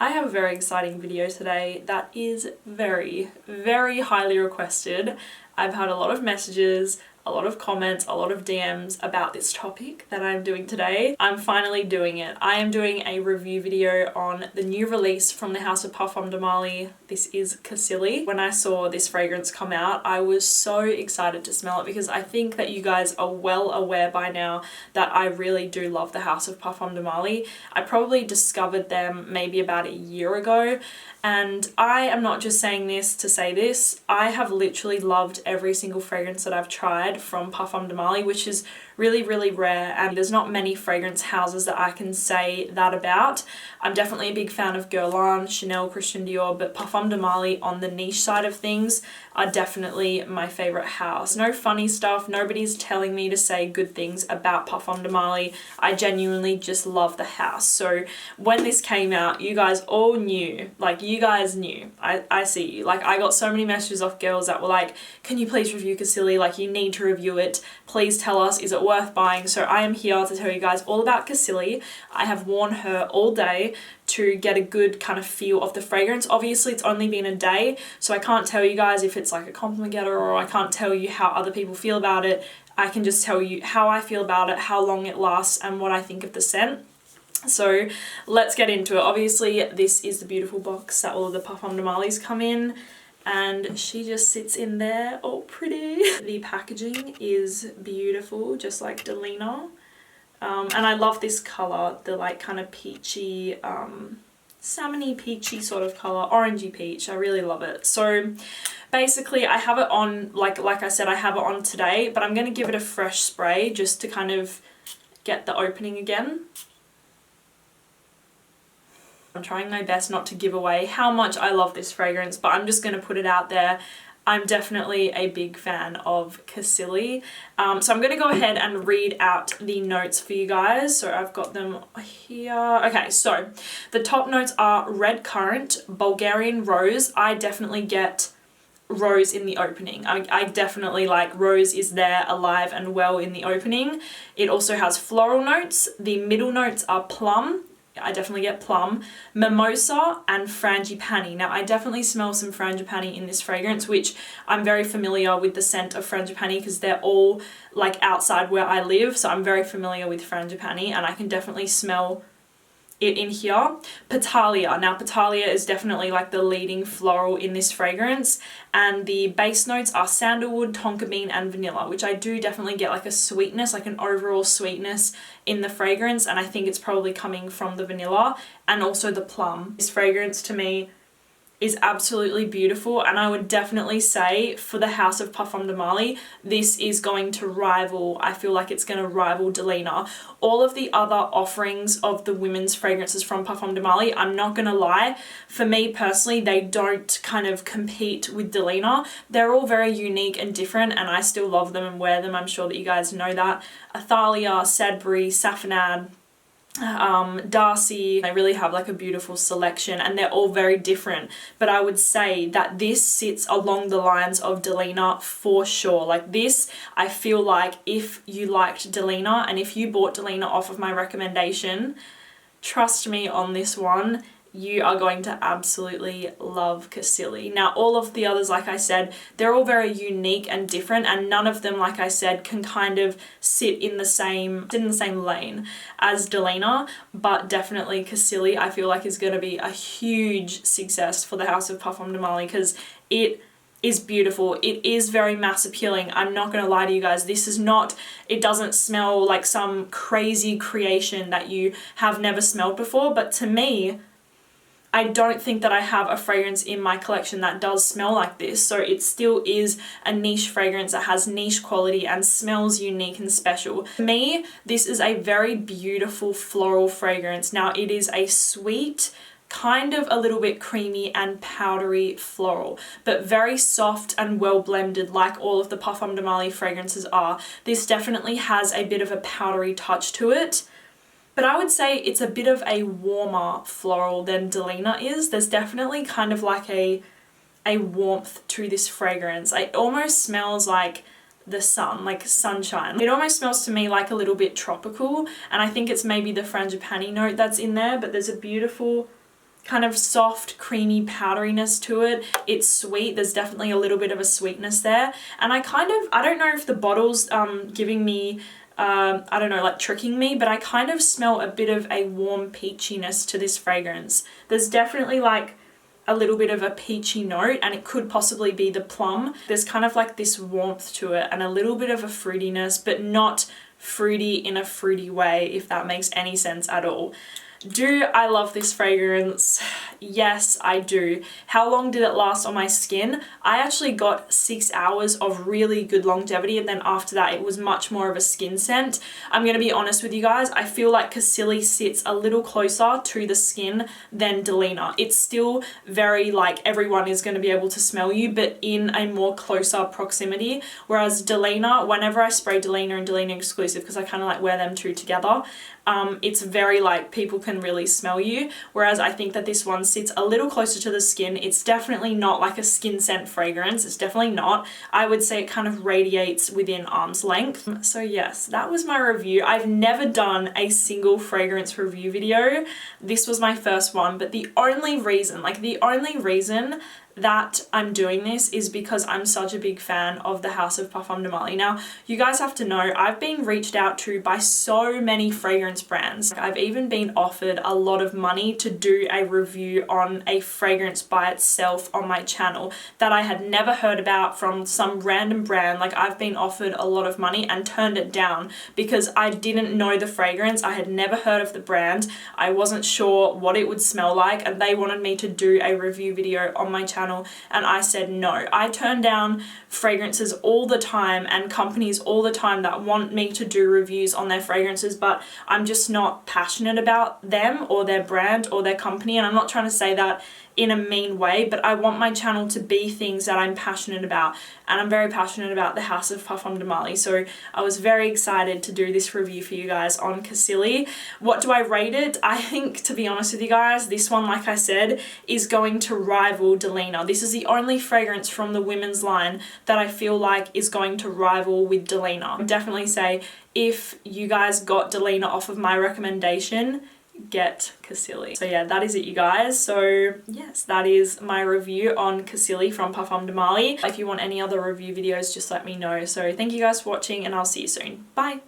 I have a very exciting video today that is very, very highly requested. I've had a lot of messages, a lot of comments, a lot of DMs about this topic that I'm doing today. I'm finally doing it. I am doing a review video on the new release from the House of Parfums de Marly. This is Cassili. When I saw this fragrance come out, I was so excited to smell it because I think that you guys are well aware by now that I really do love the House of Parfums de Marly. I probably discovered them maybe about a year ago, and I am not just saying this to say this. I have literally loved every single fragrance that I've tried from Parfums de Marly, which is really, really rare, and there's not many fragrance houses that I can say that about. I'm definitely a big fan of Guerlain, Chanel, Christian Dior, but Parfums de Marly on the niche side of things are definitely my favorite house. No funny stuff, nobody's telling me to say good things about Parfums de Marly. I genuinely just love the house. So when this came out, you guys all knew, like you guys knew. I see you. Like I got so many messages off girls that were like, can you please review Cassili? Like you need to review it. Please tell us, is it worth buying? So I am here to tell you guys all about Cassili. I have worn her all day to get a good kind of feel of the fragrance. Obviously it's only been a day, so I can't tell you guys if it's like a compliment getter, or I can't tell you how other people feel about it. I can just tell you how I feel about it, how long it lasts, and what I think of the scent. So let's get into it. Obviously this is the beautiful box that all of the Parfums de Marlys come in, and she just sits in there all pretty. The packaging is beautiful, just like Delina. And I love this colour, the like kind of peachy, salmony peachy sort of colour, orangey peach. I really love it. So basically I have it on, like I said, I have it on today, but I'm going to give it a fresh spray just to kind of get the opening again. I'm trying my best not to give away how much I love this fragrance, but I'm just going to put it out there. I'm definitely a big fan of Cassili. So I'm going to go ahead and read out the notes for you guys. So I've got them here. Okay, so the top notes are red currant, Bulgarian rose. I definitely get rose in the opening. I definitely like rose is there alive and well in the opening. It also has floral notes. The middle notes are plum. I definitely get plum, mimosa, and frangipani. Now I definitely smell some frangipani in this fragrance, which I'm very familiar with the scent of frangipani because they're all like outside where I live, so I'm very familiar with frangipani and I can definitely smell it in here. Petalia. Now Petalia is definitely like the leading floral in this fragrance, and the base notes are sandalwood, tonka bean, and vanilla, which I do definitely get like a sweetness, like an overall sweetness in the fragrance, and I think it's probably coming from the vanilla and also the plum. This fragrance to me is absolutely beautiful, and I would definitely say for the House of Parfums de Marly, this is going to rival, I feel like it's going to rival Delina. All of the other offerings of the women's fragrances from Parfums de Marly, I'm not going to lie, for me personally, they don't kind of compete with Delina. They're all very unique and different, and I still love them and wear them. I'm sure that you guys know that. Athalia, Sadbury, Saffanad, Darcy, they really have like a beautiful selection, and they're all very different, but I would say that this sits along the lines of Delina for sure. Like this, I feel like if you liked Delina and if you bought Delina off of my recommendation, trust me on this one, you are going to absolutely love Cassili. Now all of the others, like I said, they're all very unique and different, and none of them, like I said, can kind of sit in the same lane as Delina, but definitely Cassili I feel like is going to be a huge success for the House of Parfums de Marly because it is beautiful. It is very mass appealing. I'm not going to lie to you guys. This is not, it doesn't smell like some crazy creation that you have never smelled before, but to me, I don't think that I have a fragrance in my collection that does smell like this. So it still is a niche fragrance that has niche quality and smells unique and special. For me, this is a very beautiful floral fragrance. Now it is a sweet, kind of a little bit creamy and powdery floral, but very soft and well blended like all of the Parfums de Marly fragrances are. This definitely has a bit of a powdery touch to it. But I would say it's a bit of a warmer floral than Delina is. There's definitely kind of like a warmth to this fragrance. It almost smells like the sun, like sunshine. It almost smells to me like a little bit tropical, and I think it's maybe the frangipani note that's in there, but there's a beautiful kind of soft, creamy powderiness to it. It's sweet. There's definitely a little bit of a sweetness there. And I don't know if the bottle's giving me, I don't know, like tricking me, but I kind of smell a bit of a warm peachiness to this fragrance. There's definitely like a little bit of a peachy note, and it could possibly be the plum. There's kind of like this warmth to it and a little bit of a fruitiness, but not fruity in a fruity way, if that makes any sense at all. Do I love this fragrance? Yes, I do. How long did it last on my skin? I actually got 6 hours of really good longevity, and then after that it was much more of a skin scent. I'm gonna be honest with you guys, I feel like Cassili sits a little closer to the skin than Delina. It's still very like everyone is gonna be able to smell you, but in a more closer proximity. Whereas Delina, whenever I spray Delina and Delina Exclusive, because I kind of like wear them two together, it's very like people can really smell you, whereas I think that this one sits a little closer to the skin. It's definitely not like a skin scent fragrance. It's definitely not. I would say it kind of radiates within arm's length. So yes, that was my review. I've never done a single fragrance review video. This was my first one, but the only reason that I'm doing this is because I'm such a big fan of the House of Parfums de Marly. Now, you guys have to know, I've been reached out to by so many fragrance brands. I've even been offered a lot of money to do a review on a fragrance by itself on my channel that I had never heard about from some random brand. Like, I've been offered a lot of money and turned it down because I didn't know the fragrance. I had never heard of the brand. I wasn't sure what it would smell like, and they wanted me to do a review video on my channel, and I said no. I turn down fragrances all the time and companies all the time that want me to do reviews on their fragrances, but I'm just not passionate about them or their brand or their company. And I'm not trying to say that in a mean way, but I want my channel to be things that I'm passionate about, and I'm very passionate about the House of Parfums de Marly, so I was very excited to do this review for you guys on Cassili. What do I rate it? I think, to be honest with you guys, this one, like I said, is going to rival Delina. This is the only fragrance from the women's line that I feel like is going to rival with Delina. I'd definitely say if you guys got Delina off of my recommendation, get Cassili. So yeah, that is it, you guys. So yes, that is my review on Cassili from Parfums de Marly. If you want any other review videos, just let me know. So thank you guys for watching, and I'll see you soon. Bye!